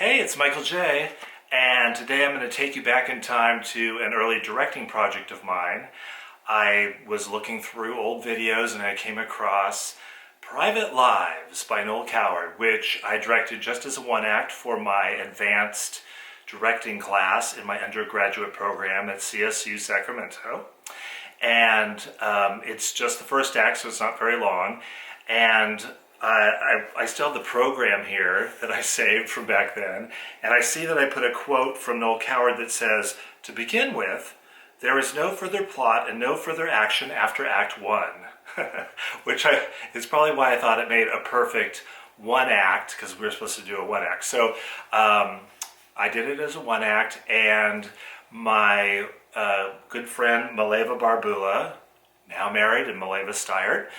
Hey, it's Michael J. And today I'm going to take you back in time to an early directing project of mine. I was looking through old videos and I came across Private Lives by Noel Coward, which I directed just as a one-act for my advanced directing class in my undergraduate program at CSUS Sacramento. And it's just the first act, so it's not very long. And I still have the program here that I saved from back then, and I see that I put a quote from Noel Coward that says, "To begin with, there is no further plot and no further action after Act 1." Which is probably why I thought it made a perfect one act, because we were supposed to do a one act. So I did it as a one act, and my good friend Maleva Barbula, now married, and Maleva Steyert,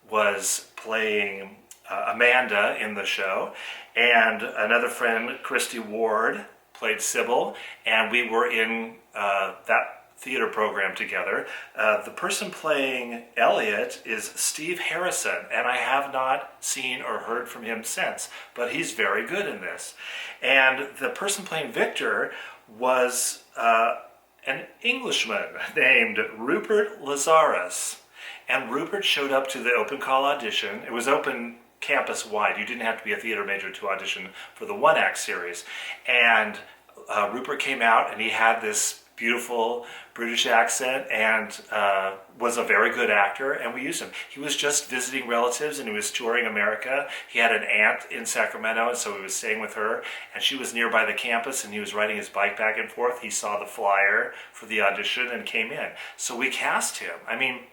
was playing Amanda in the show, and another friend, Christy Ward, played Sybil, and we were in that theater program together. The person playing Elliot is Steve Harrison, and I have not seen or heard from him since, but he's very good in this. And the person playing Victor was an Englishman named Rupert Lazarus. And Rupert showed up to the open call audition. It was open campus wide. You didn't have to be a theater major to audition for the one act series. And Rupert came out and he had this beautiful British accent and was a very good actor, and we used him. He was just visiting relatives and he was touring America. He had an aunt in Sacramento, and so he was staying with her, and she was nearby the campus, and he was riding his bike back and forth. He saw the flyer for the audition and came in. So we cast him. I mean,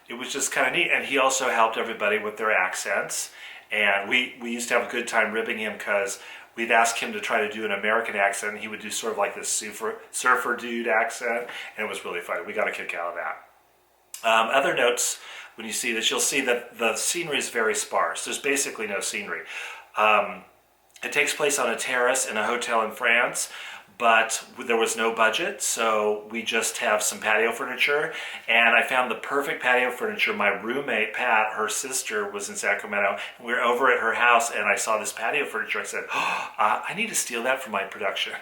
it was just kind of neat, and he also helped everybody with their accents, and we used to have a good time ribbing him because we'd ask him to try to do an American accent, and he would do sort of like this surfer dude accent, and it was really fun. We got a kick out of that. Other notes, when you see this, you'll see that the scenery is very sparse. There's basically no scenery. It takes place on a terrace in a hotel in France, but there was no budget, so we just have some patio furniture, and I found the perfect patio furniture. My roommate, Pat, her sister was in Sacramento, and we were over at her house, and I saw this patio furniture. I said, I need to steal that for my production,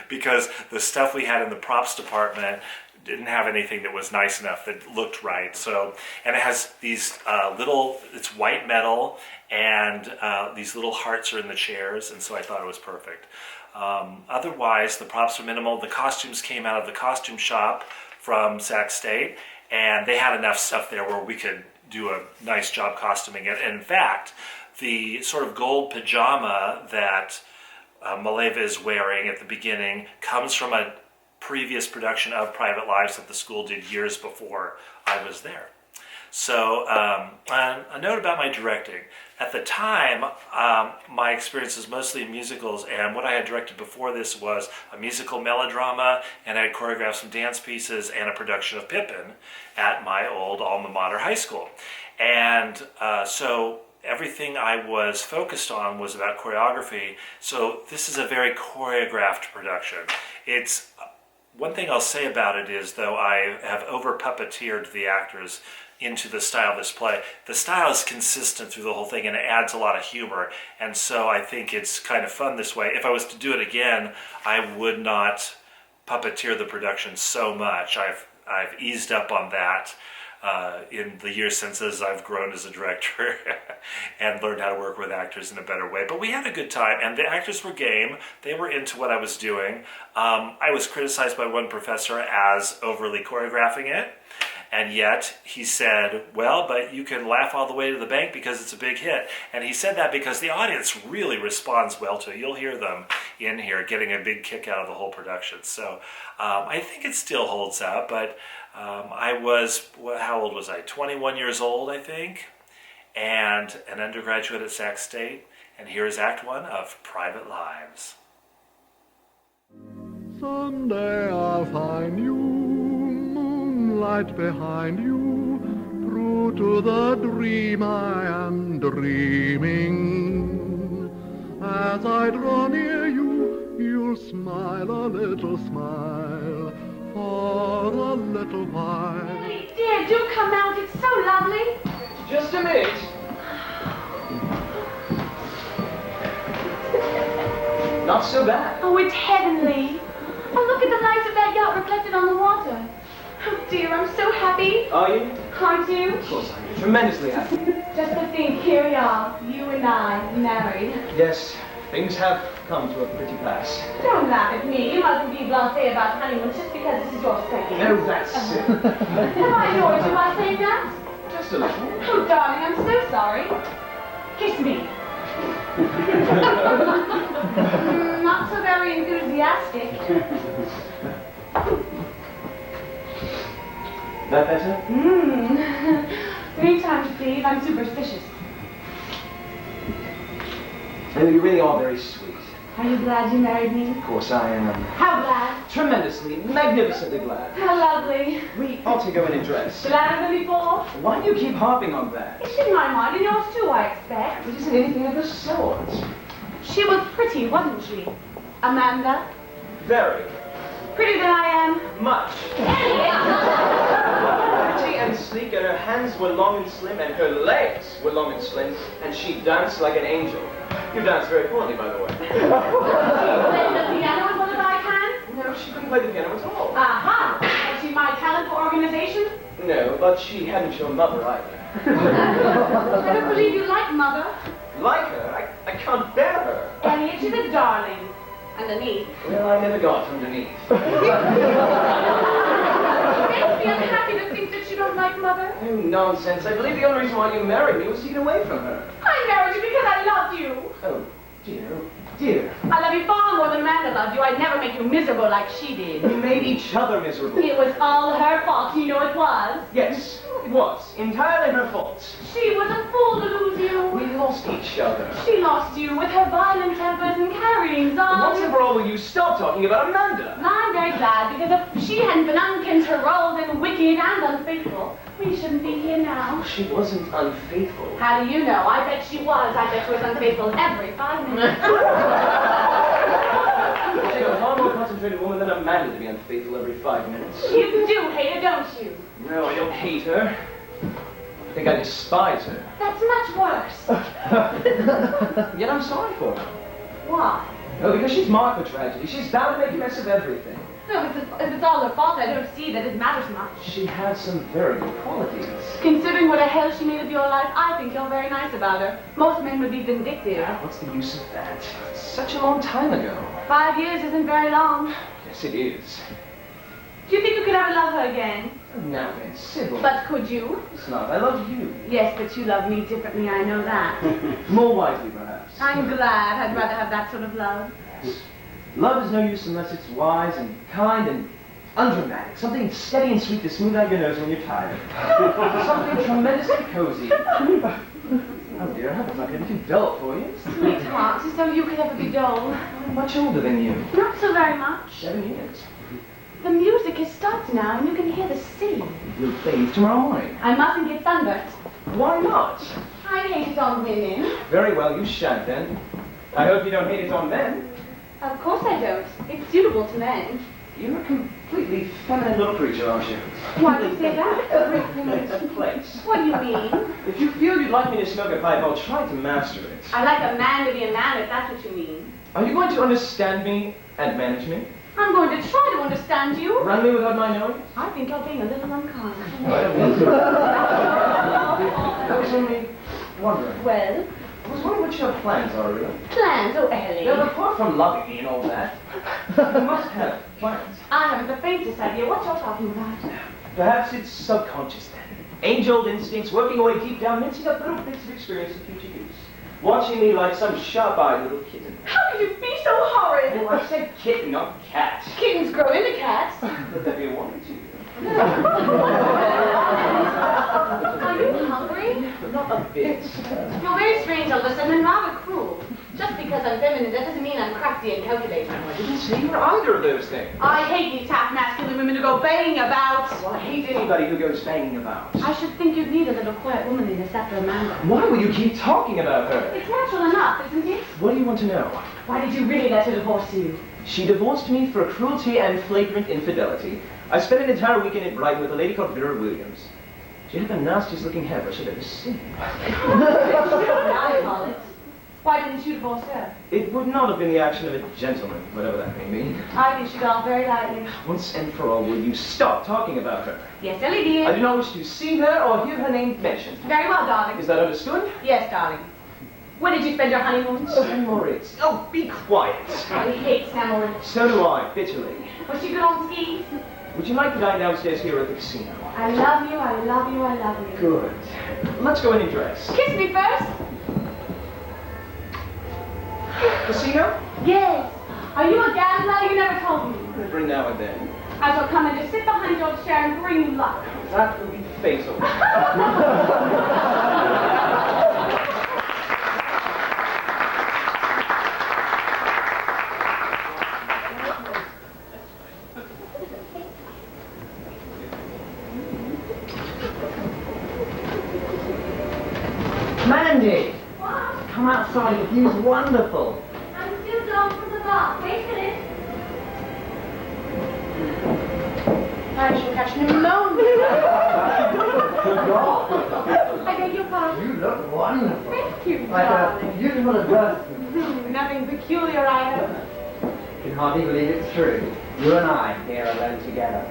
because the stuff we had in the props department didn't have anything that was nice enough, that looked right. So, and it has these it's white metal, and these little hearts are in the chairs, and so I thought it was perfect. Otherwise, the props were minimal. The costumes came out of the costume shop from Sac State, and they had enough stuff there where we could do a nice job costuming it. And in fact, the sort of gold pajama that Maleva is wearing at the beginning comes from a previous production of Private Lives that the school did years before I was there. So a note about my directing. At the time, my experience was mostly in musicals, and what I had directed before this was a musical melodrama, and I had choreographed some dance pieces and a production of Pippin at my old alma mater high school. And so everything I was focused on was about choreography, so this is a very choreographed production. It's one thing I'll say about it is, though, I have over-puppeteered the actors into the style of this play. The style is consistent through the whole thing, and it adds a lot of humor, and so I think it's kind of fun this way. If I was to do it again, I would not puppeteer the production so much. I've eased up on that in the years since, as I've grown as a director and learned how to work with actors in a better way. But we had a good time, and the actors were game. They were into what I was doing. I was criticized by one professor as overly choreographing it, and yet he said, well, but you can laugh all the way to the bank because it's a big hit. And he said that because the audience really responds well to it. You'll hear them in here getting a big kick out of the whole production. So I think it still holds up, but I was, how old was I? 21 years old, I think, and an undergraduate at Sac State. And here is Act 1 of Private Lives. Someday I'll find you, moonlight behind you, true to the dream I am dreaming. As I draw near you, you'll smile a little smile for a little while. Please, dear, do come out. It's so lovely. Just a minute. not so bad. Oh, it's heavenly. Oh, look at the lights of that yacht reflected on the water. Oh, dear, I'm so happy. Are you? Aren't you? Of course I am. Tremendously happy. Just to think, here we are, you and I, married. Yes, things have come to a pretty pass. Don't laugh at me. You mustn't be blasé about honeymoons just because this is your second. No, that's it. Have I annoyed you by saying that? Just a little. Oh, darling, I'm so sorry. Kiss me. Not so very enthusiastic. That better? 3 times, please. I'm superstitious. And you really are very sweet. Are you glad you married me? Of course I am. How glad? Tremendously, magnificently glad. How lovely. We ought to go in and dress. Gladder than before? Why do you keep harping on that? It's in my mind, and yours too, I expect. It isn't anything of the sort. She was pretty, wasn't she? Amanda? Very. Prettier than I am. Much. Pretty and sleek, and her hands were long and slim, and her legs were long and slim, and she danced like an angel. You dance very poorly, by the way. She played the piano as well as I can? No, she couldn't play the piano at all. Aha! Was she my talent for organization? No, but she hadn't your mother either. I don't believe you like Mother. Like her? I can't bear her. Elliot, she's a darling. Underneath. Well, I never got underneath. It makes me unhappy to think that you don't like Mother. Oh, nonsense. I believe the only reason why you married me was to get away from her. I married you because I loved you. Oh, dear, oh, dear. I love you far more than Amanda loved you. I'd never make you miserable like she did. We made each other miserable. It was all her fault. You know it was. Yes, it was. Entirely her fault. She was a fool to lose you. We lost each other. She lost you with her violent tempers and carryings on. Once and for all, will you stop talking about Amanda? I'm very glad, because if she hadn't been uncontrolled and wicked and unfaithful, we shouldn't be here now. She wasn't unfaithful. How do you know? I bet she was. I bet she was unfaithful every 5 minutes. It takes a far more concentrated woman than Amanda to be unfaithful every 5 minutes. You do hate her, don't you? No, I don't hate her. I think I despise her. That's much worse. Yet I'm sorry for her. Why? No, because she's marked for tragedy. She's bound to make a mess of everything. No, if it's all her fault, I don't see that it matters much. She had some very good qualities. Considering what a hell she made of your life, I think you're very nice about her. Most men would be vindictive. What's the use of that? It's such a long time ago. 5 years isn't very long. Yes, it is. Do you think you could ever love her again? Now then, Sybil. But could you? It's not. I love you. Yes, but you love me differently, I know that. More wisely, perhaps. I'm glad. I'd rather have that sort of love. Yes. Love is no use unless it's wise and kind and undramatic. Something steady and sweet to smooth out your nose when you're tired. Something tremendously cozy. Oh dear, I hope it's not going to be too dull for you. Sweetheart, as though you could ever be dull. I'm much older than you. Not so very much. 7 years. The music has stopped now, and you can hear the sea. We'll bathe tomorrow morning. I mustn't get sunburnt. Why not? I hate it on women. Very well, you shan't then. I hope you don't hate it on men. Of course I don't. It's suitable to men. You're a completely feminine little creature, aren't you? Why do you say that? Every woman's a place. What do you mean? If you feel you'd like me to smoke a pipe, I'll try to master it. I like a man to be a man, if that's what you mean. Are you going to understand me and manage me? I'm going to try to understand you. Run me without my knowing? I think you're being a little unkind. I don't mean to. I was only wondering. Well, I was wondering what your plans are, really. plans, oh Ellie. Now, apart from loving me and all that, you must have plans. I haven't the faintest idea what you're talking about. Perhaps it's subconscious then. Age-old instincts working away deep down, mincing up little bits of experience for future use. Watching me like some sharp-eyed little kitten. How could you be so horrid? Oh, I said kitten, not cat. Kittens grow into cats. Would that be a warning to you? Are you hungry? Not a bit. You're very strange all of a sudden and rather cruel. Just because I'm feminine, that doesn't mean I'm crafty and calculating. I didn't say you were either of those things. I hate these half masculine women who go baying about. Well, I hate anybody who goes banging about. I should think you'd need a little quiet womanliness after Amanda. Why will you keep talking about her? It's natural enough, isn't it? What do you want to know? Why did you really let her divorce you? She divorced me for cruelty and flagrant infidelity. I spent an entire weekend in Brighton with a lady called Vera Williams. She had the nastiest looking hairbrush I'd ever seen. I call it. Why didn't you divorce her? It would not have been the action of a gentleman, whatever that may mean. I think she got off very lightly. Once and for all, will you stop talking about her? Yes, Ellie dear. I do not wish to see her or hear her name mentioned. Very well, darling. Is that understood? Yes, darling. When did you spend your honeymoon? Sam Moritz. Oh, be quiet. I hate Sam Moritz. So do I, bitterly. Was she good on skis? Would you like to dine downstairs here at the casino? I love you, I love you, I love you. Good. Let's go in and dress. Kiss me first. Casino? Yes. Are you a gambler? You never told me. Every now and then. I shall come and just sit behind your chair and bring you luck. That would be fatal. Mandy! What? Come outside, the view's wonderful. I'm still gone from the bar. Wait a minute. I shall catch pneumonia. I beg your pardon. You look wonderful. Thank you, Like a darling. beautiful advertisement. Nothing peculiar, I hope. You can hardly believe it's true. You and I here alone together.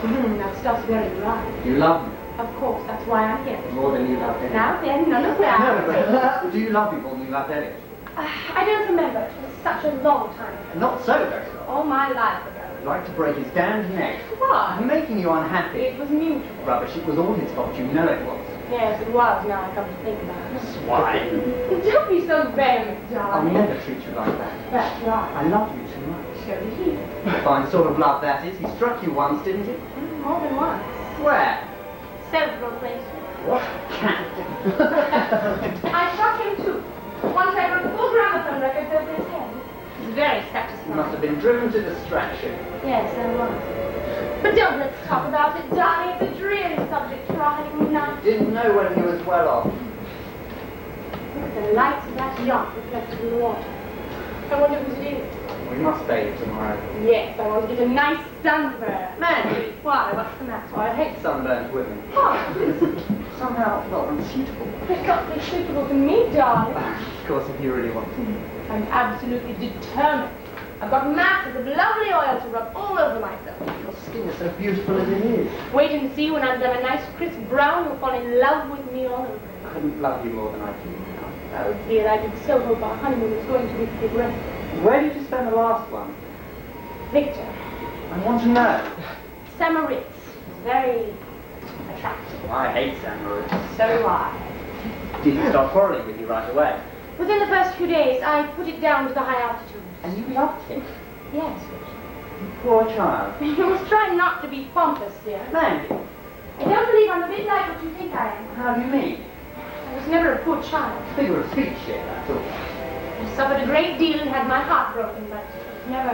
That stuff's very right. You love me Of course, that's why I'm here. more than you loved Elliot. Now then, none of No, that. but do you love me more than you loved Elliot? I don't remember. It was such a long time ago. Not so very long. All my life ago. I'd like to break his damned neck. Why? I'm making you unhappy. It was mutual. Rubbish, it was all his fault. You know it was. Yes, it was, now I come to think about it. Swine. Don't be so vehement, I'll darling. never treat you like that. That's right. I love you too much. So did he. Fine sort of love that is. He struck you once, didn't he? More than once. Where? Several places. What cat? I struck him too. Once I wrote 4 gramophone records over his head. It was very You satisfying. must have been driven to distraction. Yes, I was. But don't let's talk about it, darling. It's a dreary subject for our honeymoon night. Didn't know whether he was well off. Look at the lights of that yacht reflected in the water. I wonder whose it is. We must bathe tomorrow. Yes, I want to get a nice sunburn. Mandy! Why? What's the matter? I hate sunburnt women. Oh, Somehow not unsuitable. it's got to be suitable to me, darling. Of course, if you really want to. I'm absolutely determined. I've got masses of lovely oil to rub all over myself. Your skin is so beautiful as it is. Wait and see when I've done a nice crisp brown, you'll fall in love with me all over. I couldn't love you more than I do now. Oh dear, I did so hope our honeymoon was going to be progressive. Where did you spend the last one? Victor, I want to know. Samaritz is very attractive. I hate Samurai. So do I. Did he stop quarrelling with you right away? Within the first few days, I put it down to the high altitude. And you loved him? Yes, Victor. Poor child. You must try not to be pompous, dear. Mandy, I don't believe I'm a bit like what you think I am. how do you mean? I was never a poor child. Figure of speech here, that's all. I suffered a great deal and had my heart broken, but it was never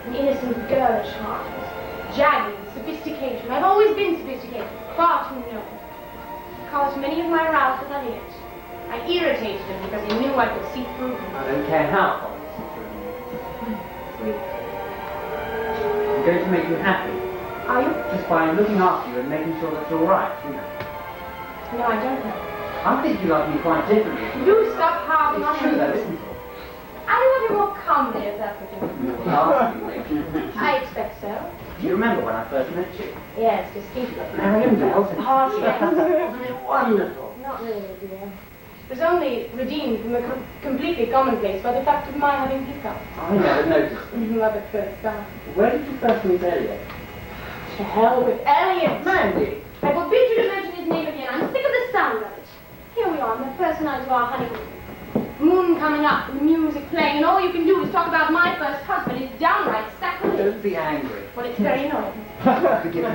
an innocent, girlish heart. It was jagged, sophistication. I've always been sophisticated, far too known. I caused many of my rows with Elliot. I irritated him because he knew I could see through him. I don't care how far it's Sweet. I'm going to make you happy. Are you? Just by looking after you and making sure that it's all right, you know. No, I don't know. I think you love me quite differently. Do stop harping on It's true me. though, isn't it? I love you more calmly, if that's what you mean. You love me. I expect so. Do you remember when I first met you? Yes, distinctly. Marion Bells and Oh, yes. Wasn't it wonderful? Not really, dear. It was only redeemed from the completely commonplace by the fact of my having hiccups. I never noticed. Love at first sight. Where did you first meet Elliot? To hell with Elliot! Mandy! I forbid you to mention his name again. I'm sick of the sound of it. Here we are on the first night of our honeymoon. Moon coming up and the music playing, and all you can do is talk about my first husband. It's downright sacrilege. Don't be angry. But it's very annoying. Forgive me.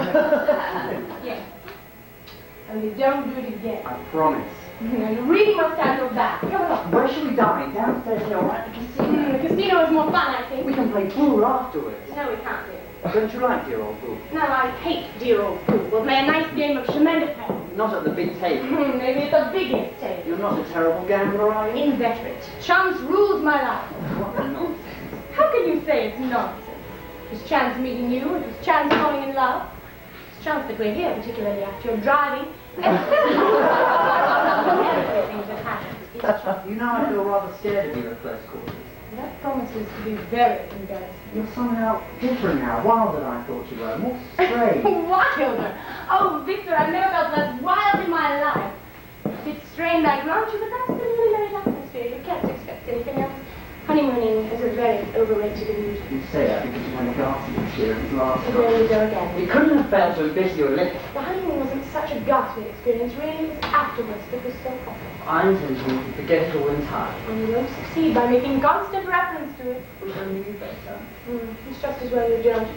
Yes. Only don't do it again. I promise. You really must have your back. Come along. Where shall we dine? Downstairs here or at the casino? The casino is more fun, I think. We can play pool afterwards. No, we can't do it. Don't you like dear old pool? No, I hate dear old pool. We'll play a nice game of chemin de fer. Not at the big table. Maybe it's the biggest table. You're not a terrible gambler, are you? Inveterate. Chance rules my life. What nonsense. How can you say it's nonsense? It was chance meeting you. It was chance falling in love. It's chance that we're here, particularly after your driving. Everything that happens You know I feel rather scared of you at close quarters. That promises to be very embarrassing. You're somehow different now, wilder than I thought you were, more strange. Wilder? Oh, Victor, I've never felt less wild in my life. A bit strained, I grant you, but that's the really nice atmosphere. You can't expect anything else. Honeymooning is a very overrated amusement. You say that because you went ghastly this year and last So there you go again. You couldn't have failed to envisage your limit. The honeymoon wasn't such a ghastly experience, really. It was afterwards that was so awful. I'm intending to forget it all entirely. And you won't succeed by making constant reference to it. Which only you better. It's just as well you don't.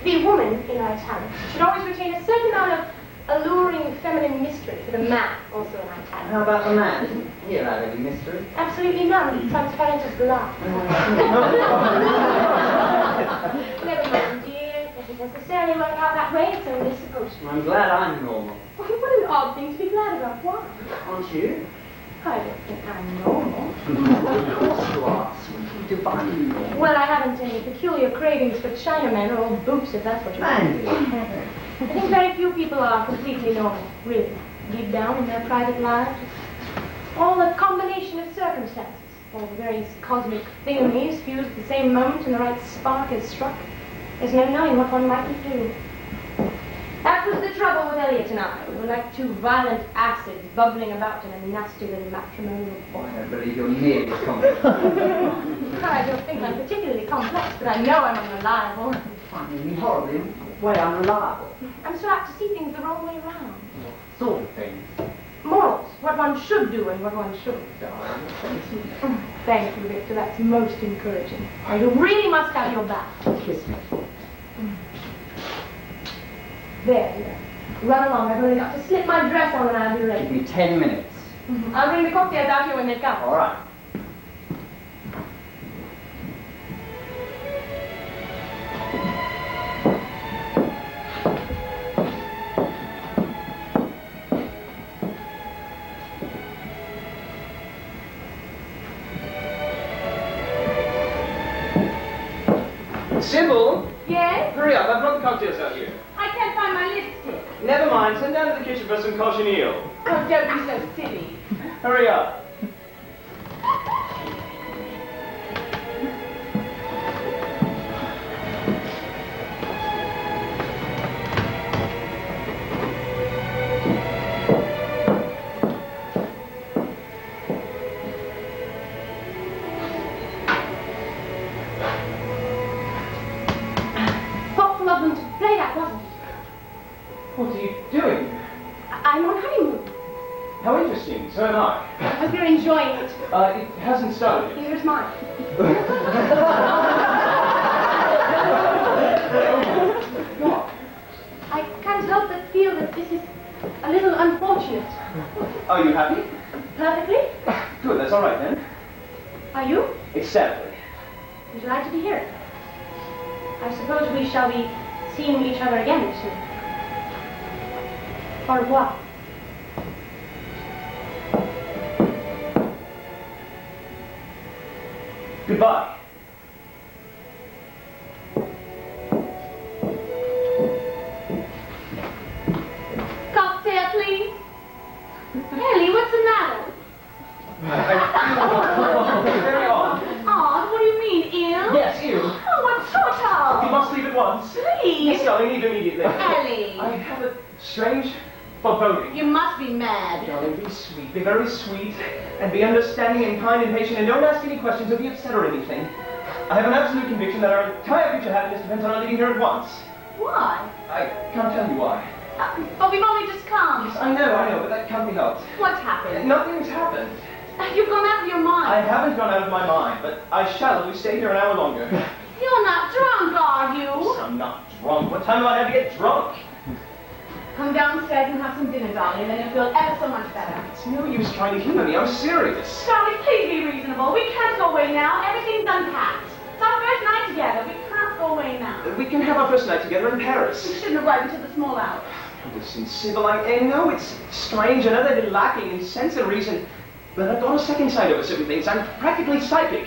The woman in our talent should always retain a certain amount of alluring feminine mystery for the man, also in our talent. How about the man? Isn't he allowed any mystery? Absolutely none. Transparent as glass. Never mind, dear. It doesn't necessarily work out that way. It's only supposed to. I'm glad I'm normal. What an odd thing to be glad about. Why? Aren't you? I don't think I'm normal. Of course you are, sweetie, divinely normal. Well, I haven't any peculiar cravings for Chinamen or old boots, if that's what you mean. Mandy. I think very few people are completely normal, really, deep down in their private lives. All a combination of circumstances, all the various cosmic theories fused at the same moment and the right spark is struck. There's no knowing what one might do. That was the trouble with Elliot and I. We were like two violent acids bubbling about in a nasty little matrimonial I don't believe you're nearly as complex. I don't think I'm particularly complex, but I know I'm unreliable. Finding me horribly way unreliable. I'm so apt to see things the wrong way around. Sort of things. Morals, what one should do and what one shouldn't. Thank you, Victor. That's most encouraging. Now, you really must have your bath. Kiss me. There, dear. Run along. I've only got to slip my dress on and I'll be ready. Give me 10 minutes. I'll bring the cocktails out here when they come. All right. Sybil! Yes? Hurry up, I've brought the cocktails out here. I can't find my lipstick. Never mind, send down to the kitchen for some cochineal. Oh, don't be so silly. Hurry up. Thoughtful of them to play that, wasn't it? What are you doing? I'm on honeymoon. How interesting, so am I. I hope you're enjoying it. It hasn't started yet. Here's mine. What? I can't help but feel that this is a little unfortunate. Are you happy? Perfectly? Good, that's all right then. Are you? Ecstatically. Would you like to be here? I suppose we shall be seeing each other again soon. Au revoir. Goodbye. Cocktail, please. Ellie, what's the matter? Very odd. Aw, what do you mean, ill? Yes, you. Oh, what sort of? You must leave at once. Please. Yes, darling, leave immediately. Ellie. I have a strange foreboding. You must be mad. Darling, be sweet, be very sweet, and be understanding and kind and patient, and don't ask any questions or be upset or anything. I have an absolute conviction that our entire future happiness depends on our leaving here at once. Why? I can't tell you why. But we've only just come. Yes, I know, but that can't be helped. What's happened? Nothing's happened. You've gone out of your mind. I haven't gone out of my mind, but I shall if we stay here an hour longer. You're not drunk, are you? I'm not drunk. What time have I had to get drunk? Come downstairs and have some dinner, darling, and you'll feel ever so much better. It's no use trying to humor me. I'm serious. Darling, please be reasonable. We can't go away now. Everything's unpacked. It's our first night together. We can't go away now. We can have our first night together in Paris. You shouldn't have waited until the small hours. Listen, Sybil, I know it's strange. I know they've been lacking in sense and reason. But I've got a second sight over certain things. I'm practically psychic.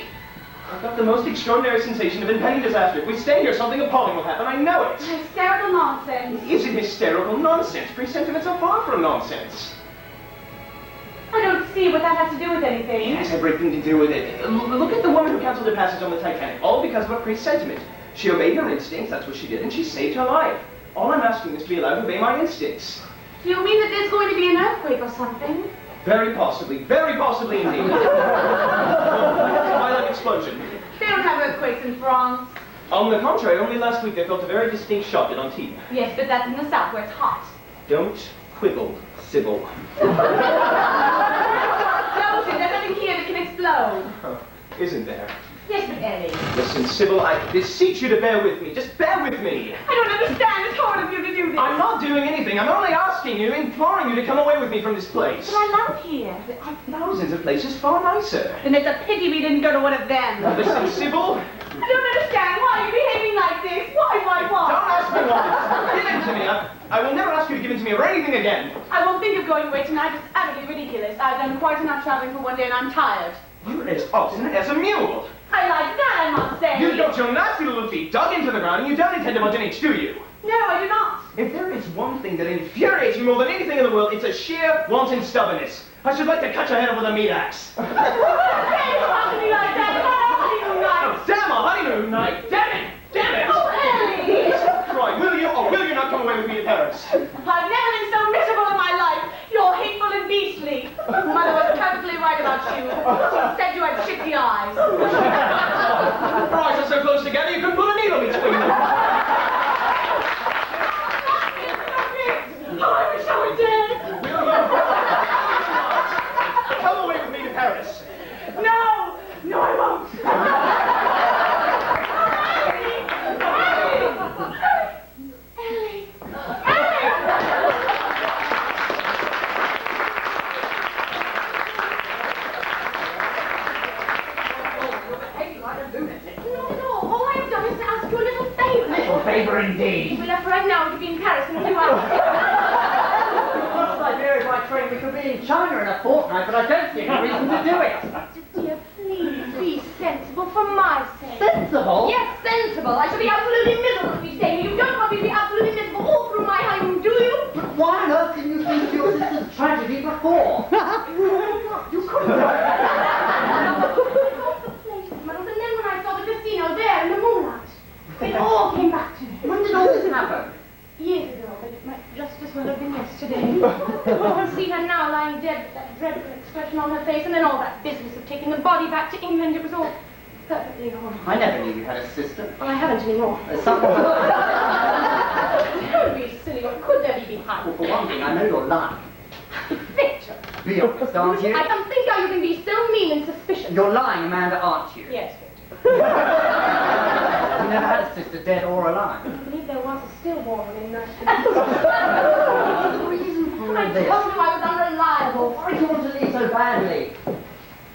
I've got the most extraordinary sensation of impending disaster. If we stay here, something appalling will happen. I know it. Hysterical nonsense. Is it hysterical nonsense? Presentiments are far from nonsense. I don't see what that has to do with anything. It has everything to do with it. Look at the woman who canceled her passage on the Titanic, all because of a presentiment. She obeyed her instincts, that's what she did, and she saved her life. All I'm asking is to be allowed to obey my instincts. Do you mean that there's going to be an earthquake or something? Very possibly indeed. A violent explosion. They don't have earthquakes in France. On the contrary, only last week they felt a very distinct shock on TV. Yes, but that's in the south where it's hot. Don't quibble, Sybil. Don't you? There's nothing here that can explode. Isn't there? Yes, but Ellie. Listen, Sybil, I beseech you to bear with me. Just bear with me. I don't understand. It's hard of you to do this. I'm not doing anything. I'm only asking you, imploring you to come away with me from this place. But I love here. There are thousands of places far nicer. Then it's a pity we didn't go to one of them. Listen, Sybil. I don't understand. Why are you behaving like this? Why? Don't ask me why. Give it to me. I will never ask you to give it to me or anything again. I won't think of going away tonight. It's utterly ridiculous. I've done quite enough traveling for one day and I'm tired. You're as obstinate as a mule. I like that, I must say. You've got your nasty little feet dug into the ground and you don't intend to budge an inch, do you? No, I do not. If there is one thing that infuriates me more than anything in the world, it's a sheer wanton stubbornness. I should like to cut your head off with a meat axe. Hey, how can you like that? It's not a honeymoon night. Oh, damn a honeymoon night! Damn it! Damn it! Oh, Ellie! Right, will you or will you not come away with me to Paris? I've never been so miserable in my life. You're hateful and beastly. Mother was perfectly right about you. She said you had shifty eyes. Our eyes are so close together you can put a needle between them. Oh, I wish I were dead. Will you? Come away with me to Paris. No, I won't. Ellie. No, all I have done is to ask you a little favor. Little favour indeed. If we left right now, we'd be in Paris in a few hours. Once I hear by train, we could be in China in a fortnight, but I don't see any reason to do it. Dear, please be sensible for my sake. Sensible? Yes, sensible. I shall be absolutely miserable if we stay here. You don't want me to be absolutely miserable all through my honeymoon, do you? But why on earth didn't you think of your sister's tragedy before? You couldn't. And then when I saw the casino there in the moonlight, it all came back to me. When did all this happen? Years ago, but it might just as well have been yesterday. I see her now lying dead with that dreadful expression on her face, and then all that business of taking the body back to England. It was all perfectly horrible. I never knew you had a sister. Well, I haven't anymore. There's something... Don't be silly. What could there be behind? Well, for one thing, I know you're lying. Victor. Be honest, aren't you? I don't think how you can be so mean and suspicious. You're lying, Amanda, aren't you? Yes, Victor. You never had a sister, dead or alive. I believe there was a stillborn in that. The reason for I this... told you I was unreliable. Why do you want to leave so badly?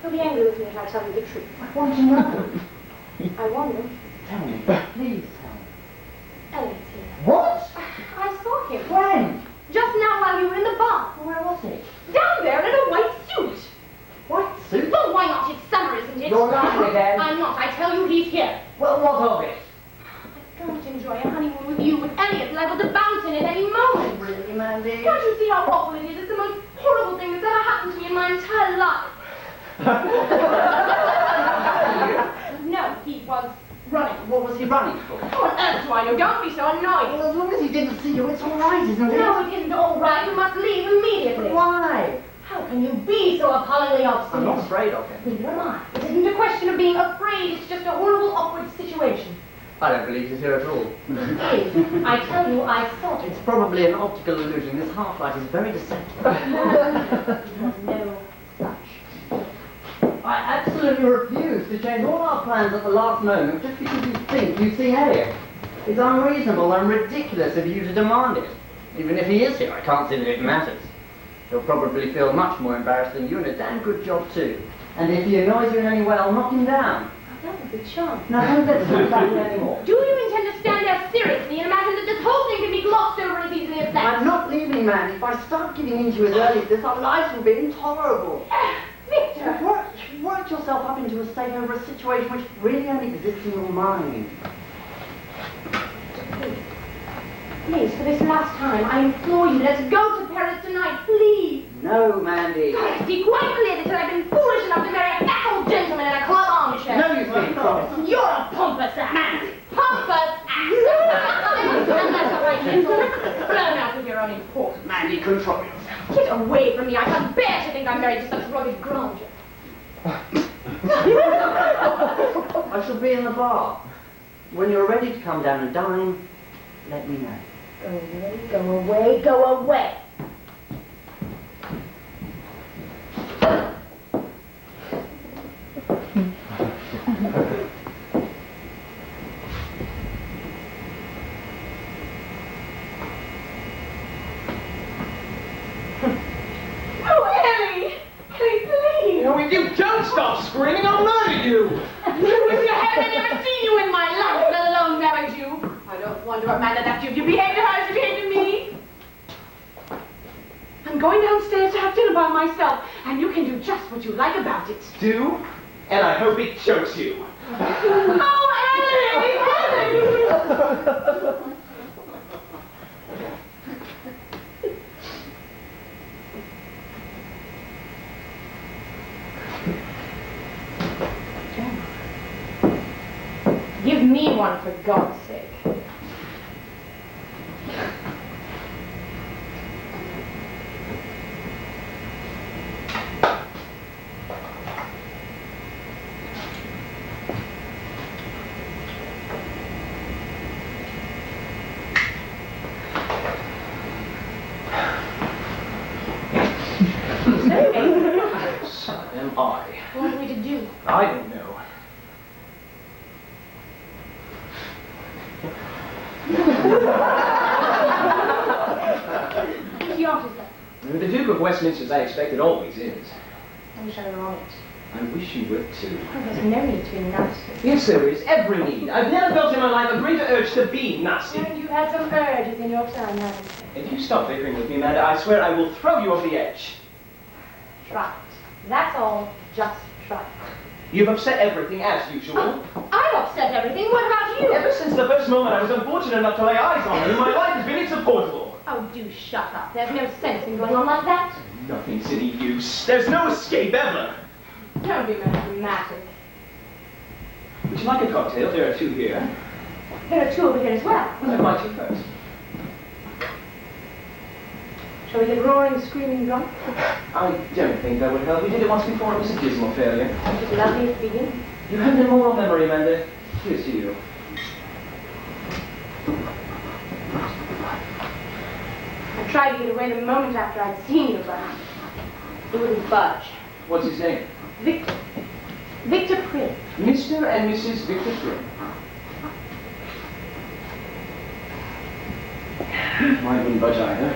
You'll be angry with me if I tell you the truth. I want to know. I wonder. Tell me. Please tell me. Elliot's here. What? I saw him. When? Just now while you were in the bar. Where was he? Down there in a white suit. White suit? Well, why not? It's summer, isn't it? You're lying again. I'm not. I tell you he's here. Well, what of it? I can't enjoy a honeymoon with you, with Elliot liable to bounce in at any moment. Really, Mandy? Can't you see how awful it is? It's the most horrible thing that's ever happened to me in my entire life. No, he was running. What was he running for? How on earth do I know? Don't be so annoying. Well, as long as he didn't see you, it's all right, isn't it? No, it isn't all right. You must leave immediately. Why? How can you be so appallingly I'm obstinate? not afraid of him. Neither am I. It isn't a question of being afraid. It's just a horrible, awkward situation. I don't believe he's here at all. It is. I tell you, I thought it. It's probably an optical illusion. This half-light is very deceptive. No such. I absolutely refuse to change all our plans at the last moment just because you think you've seen Elliot. It's unreasonable and ridiculous of you to demand it. Even if he is here, I can't see that it matters. He'll probably feel much more embarrassed than you, and a damn good job too. And if he annoys you in any way, I'll knock him down. That would be charming. Now don't let's talk about it anymore. Do you intend to stand there seriously and imagine that this whole thing can be glossed over as easily as that? I'm not leaving, man. If I start giving in to his early this, our lives will be intolerable. Victor! You've worked yourself up into a state over a situation which really only exists in your mind. Please, for this last time, I implore you, let's go to Paris tonight, please. No, Mandy. I see quite clearly that I've been foolish enough to marry a fat old gentleman in a club armchair. No, you think, Promise. You're a pompous ass. Mandy. Pompous ass. And that's all right, Nichols. Blown out with your own importance. Mandy, control yourself. Get away from me. I can't bear to think I'm married to such rugged grandeur. I shall be in the bar. When you're ready to come down and dine, let me know. Go away, go away, go away. If you don't stop screaming, I'll murder you! I wish I hadn't ever seen you in my life, let alone married you. I don't wonder Amanda left you if you behaved to her as you behaved to me. I'm going downstairs to have dinner by myself, and you can do just what you like about it. Do? And I hope he chokes you. Oh, Ellie! Give me one, for God's sake. So am I. What are we to do? I don't know. Whose yacht is that? The Duke of Westminster's, I expect it always is. I wish I were on it. I wish you were too. Oh, there's no need to be nasty. Yes, there is. Every need. I've never felt in my life a greater urge to be nasty. And you've had some urges in your time, haven't you? If you stop bickering with me, Amanda, I swear I will throw you over the edge. Try it. That's all. Just try it. You've upset everything, as usual. I've upset everything. What about you? Ever since the first moment I was unfortunate enough to lay eyes on you, my life has been insupportable. Oh, do shut up. There's no sense in going on like that. Nothing's any use. There's no escape ever. Don't be melodramatic. Would you like a cocktail? There are two here. There are two over here as well. Well, I'd like you first. Shall we get roaring, screaming drunk? I don't think that would help. We did it once before. It was a dismal failure. It was lovely at the beginning. You have an immoral memory, Amanda. Here's to you. I tried to get away the moment after I'd seen you, but he wouldn't budge. What's his name? Victor. Victor Prince. Mr. and Mrs. Victor Prince. Mine wouldn't budge either.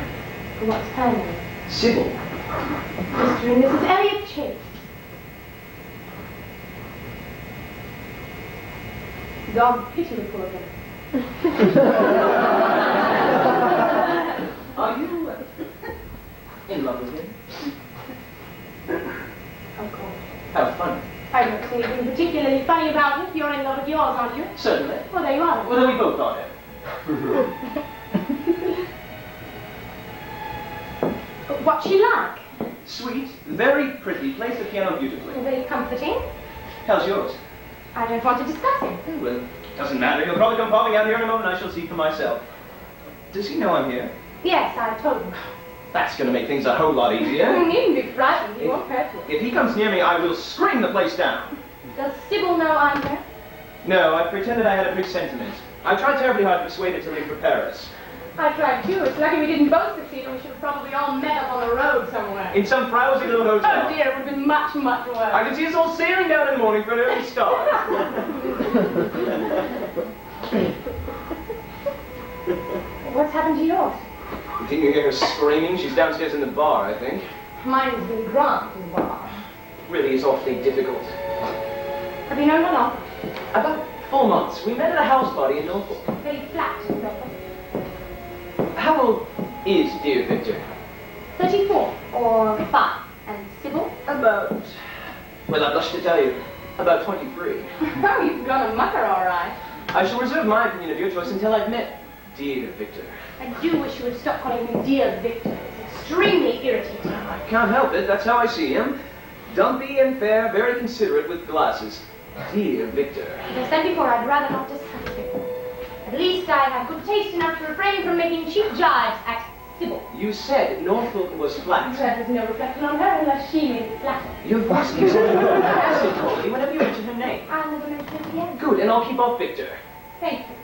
What's her name? Sybil. Mr. and Mrs. Elliot Chase. God pity the poor girl. Are you in love with him? Of course. How funny. I don't see anything particularly funny about it. You're in love with yours, aren't you? Certainly. Well, there you are. Well, then we both got it. What's she like? Sweet, very pretty, plays the piano beautifully. Very comforting. How's yours? I don't want to discuss him. Oh, well, doesn't matter. He'll probably come popping out here in a moment. I shall see for myself. Does he know I'm here? Yes, I told him. That's going to make things a whole lot easier. You needn't be frightened. He won't hurt you. If he comes near me, I will scream the place down. Does Sybil know I'm here? No, I pretended I had a presentiment. I tried terribly hard to persuade her to leave for Paris. I tried too. It's lucky we didn't both succeed, or we should have probably all met up on the road somewhere. In some frowsy little hotel. Oh dear, it would have been much, much worse. I can see us all sailing down in the morning for an early start. What's happened to yours? You think you hear her screaming? She's downstairs in the bar, I think. Mine has been grand in the bar. Really is awfully difficult. Have you known her long? About 4 months. We met at a house party in Norfolk. Very flat and proper. How old is dear Victor? 34 or 5. And Sybil? About... Well, I blush to tell you. About 23. Oh, you've got a mucker, all right. I shall reserve my opinion of your choice until I've met dear Victor. I do wish you would stop calling him dear Victor. It's extremely irritating. I can't help it. That's how I see him. Dumpy and fair, very considerate with glasses. Dear Victor. As I said before, I'd rather not discuss him. At least I have good taste enough to refrain from making cheap jibes at Sybil. You said Norfolk was flat. There is no reflection on her unless she made it flatter. You've asked me something acid, Colby, whenever you mention her name. I'll never mention it again. Good, and I'll keep off Victor. Thank you.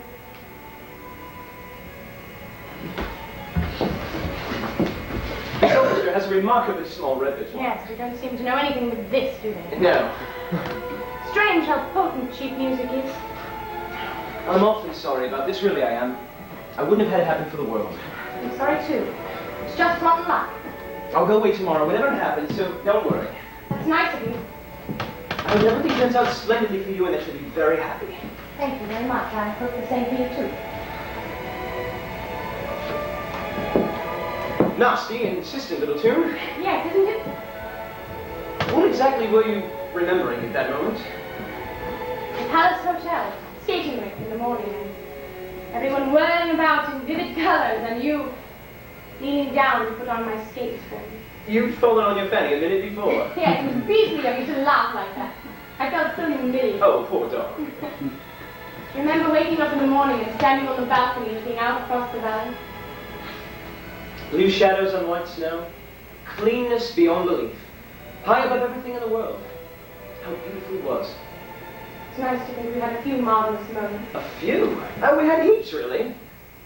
This orchestra has a remarkably small repertoire. Yes, we don't seem to know anything but this, do they? No. Strange how potent cheap music is. I'm awfully sorry about this, really I am. I wouldn't have had it happen for the world. I'm sorry too. It's just rotten luck. I'll go away tomorrow, whatever happens, so don't worry. That's nice of you. I hope everything turns out splendidly for you and that you'll be very happy. Thank you very much. I hope the same for you too. Nasty, insistent little tune. Yes, isn't it? What exactly were you remembering at that moment? The Palace Hotel, skating rink in the morning, and everyone whirling about in vivid colors, and you kneeling down to put on my skates for me. You'd fallen on your fanny a minute before. Yes, it was beastly of you to laugh like that. I felt so humiliated. Oh, poor dog. Remember waking up in the morning and standing on the balcony looking out across the valley? Blue shadows on white snow. Cleanness beyond belief. High above everything in the world. How beautiful it was. It's nice to think we had a few marvelous moments. A few? Oh, we had heaps, really.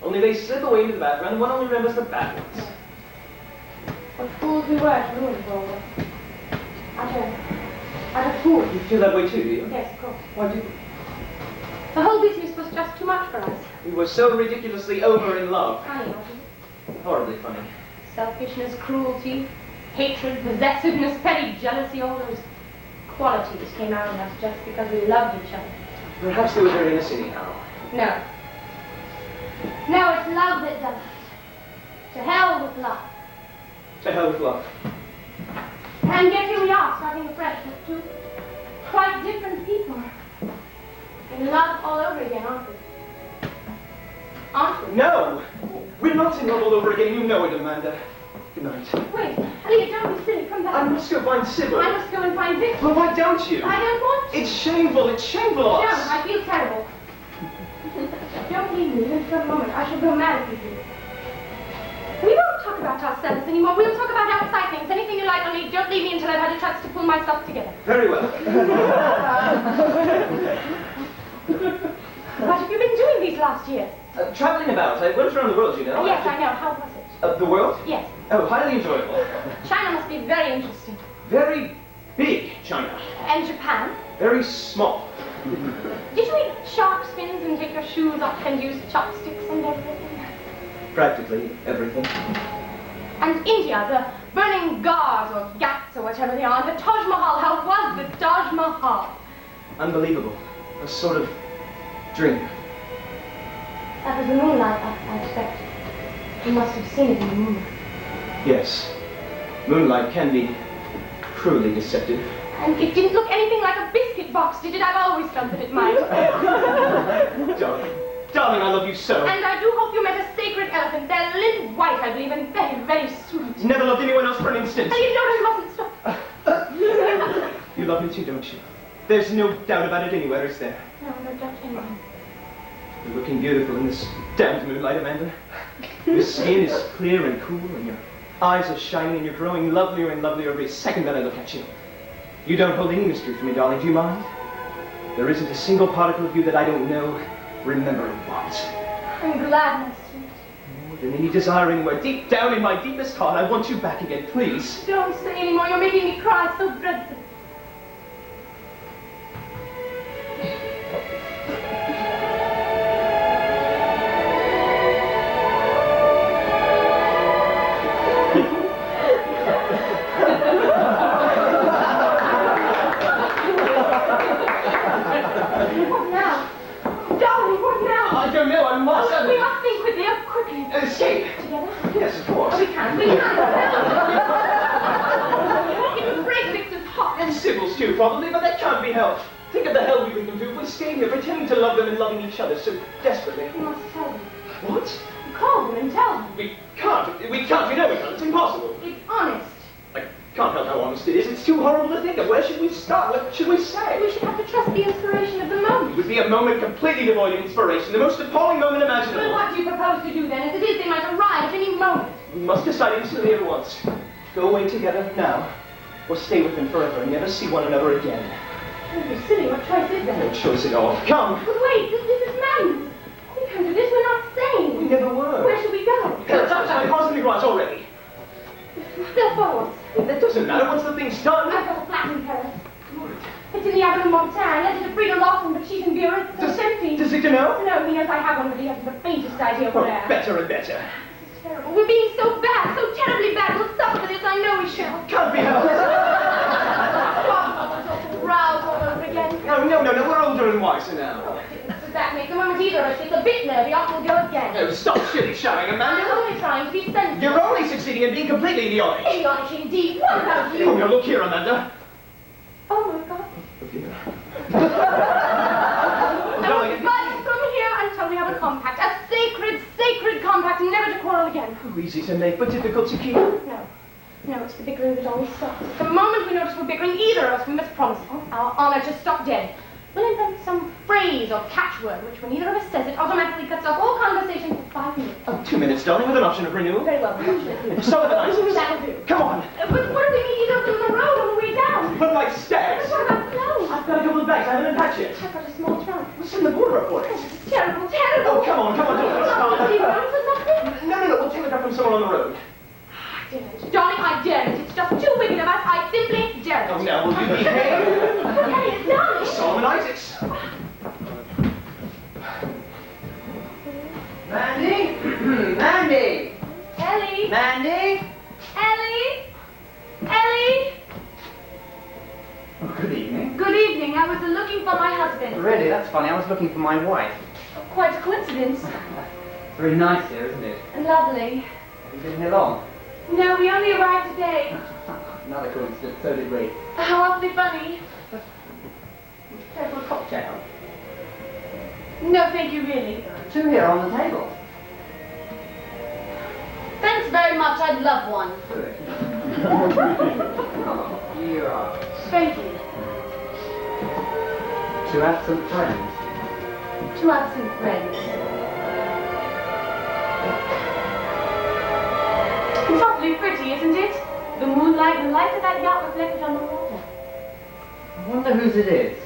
Only they slip away into the background, and one only remembers the bad ones. What fools we were to ruin it all. Utter fools. You feel that way too, do you? Yes, of course. Why do you? The whole business was just too much for us. We were so ridiculously over in love. Funny, wasn't it? Horribly funny. Selfishness, cruelty, hatred, possessiveness, petty jealousy, all those qualities came out in us just because we loved each other. Perhaps they were very innocent anyhow. No. No, it's love that does it. To hell with love. To hell with love. And yet here we are, starting afresh with two quite different people. In love all over again, aren't we? Aren't we? No! We're not in love all over again, you know it, Amanda. Good night. Wait, Elliot, don't be silly, come back. I must go find Sybil. I must go and find Victor. Well, why don't you? I don't want to. It's shameful, it's shameful of Don't, us. I feel terrible. Don't leave me even for a moment. I shall go mad if you do. We won't talk about ourselves anymore. We'll talk about outside things. Anything you like, only don't leave me until I've had a chance to pull myself together. Very well. What have you been doing these last years? Traveling about. I went around the world, you know. Yes, I know. How was it? The world? Yes. Oh, highly enjoyable. China must be very interesting. Very big China. And Japan? Very small. Did you eat shark fins and take your shoes off and use chopsticks and everything? Practically everything. And India, the burning Ghats or Ghats or whatever they are, the Taj Mahal. How was the Taj Mahal? Unbelievable. A sort of dream. That was the moonlight, I expect. You must have seen it in the moonlight. Yes. Moonlight can be cruelly deceptive. And it didn't look anything like a biscuit box, did it? I've always felt that it might. Darling. Darling, I love you so. And I do hope you met a sacred elephant. They're lily white, I believe, and very, very sweet. Never loved anyone else for an instant. And you notice you mustn't stop. You love me too, don't you? There's no doubt about it anywhere, is there? No, no doubt anyway. You're looking beautiful in this damned moonlight, Amanda. Your skin is clear and cool, and your eyes are shining, and you're growing lovelier and lovelier every second that I look at you. You don't hold any mystery for me, darling, do you mind? There isn't a single particle of you that I don't know, remember what. I'm glad, my sweet. More than any desire anywhere, deep down in my deepest heart, I want you back again, please. Don't say anymore. You're making me cry so dreadfully. What now? Darling, what now? I don't know, I must. We must think quickly, quickly. Escape. Together? Yes, of course. Oh, we can't. It would break Victor's heart. And Sybil's too, probably, but that can't be helped. Think of the hell we bring them to if we stay here pretending to love them and loving each other so desperately. You must tell them. What? call them and tell them. We can't. We know we can't. It's impossible. It's honest. I can't help how honest it is. It's too horrible to think of. Where should we start? What should we say? We should have to trust the inspiration of the It moment. would be a moment completely devoid of inspiration. The most appalling moment imaginable. Well, what do you propose to do then? As it is, they might arrive at any moment. We must decide instantly at once. Go away together now, or stay with them forever and never see one another again. Don't be silly. What choice is there? No choice at all. Come! But wait, this is madness. We can't do this. We're not sane. We never were. Where should we go? My car's in the garage already. They'll follow us. That doesn't matter once the thing's done. I've got a flat in Paris. It's in the Avenue Montaigne. Let it to Frida Lawson, but she's in Bureau. It's so empty. Does Victor know? No, he knows I have one, but he hasn't the faintest idea Oh, where. better and better. This is terrible. We're being so bad, so terribly bad. We'll suffer for this. I know we shall. Can't be helped. Rouse all over again. No. We're older and wiser now. Does that make the moment either of us gets a bit nervy, off we'll go again. No, stop shilly-shallying, I'm Amanda. only trying to be sensible. You're only succeeding in being completely idiotic. Idiotic indeed. What about you? Oh, no, look here, Amanda. Oh my God. Look here. But from here until we have a compact, a sacred compact, never to quarrel again. Oh, easy to make, but difficult to keep. No, it's the bickering that always stops. The moment we notice we're bickering, either of us, we must promise our honor to stop dead. We'll invent some phrase or catchword, which when either of us says it, automatically cuts off all conversation for 5 minutes. Oh, 2 minutes, darling, with an option of renewal. Very well, So are the niceties. that'll do. Come on. But what if we meet either of them on the road on the way down? But like stairs. What about clothes? I've got a couple of bags. I haven't unpacked yet. I've got a small trunk. What's in the border report? This is terrible. Oh, come on, don't Is he it. wrong for something? No, we'll take it up from someone on the road. I daren't. Darling, I daren't. It's just too wicked of us. I simply daren't. Oh, now, will you behave? Hey, darling. Solomon Isaacs. Mandy? Mandy? Ellie. Mandy? Ellie. Ellie. Oh, good evening. Good evening. I was looking for my husband. Really, that's funny. I was looking for my wife. Quite a coincidence. Very nice here, isn't it? Lovely. Have you been here long? No, we only arrived today. Another coincidence, so did we. How awfully funny. Care for a cocktail? No, thank you, really. 2 here on the table. Thanks very much. I'd love one. Good. Oh, you are. Thank you. 2 absent friends. 2 absent friends. It's awfully pretty, isn't it? The moonlight, the light of that yacht reflected on the water. I wonder whose it is.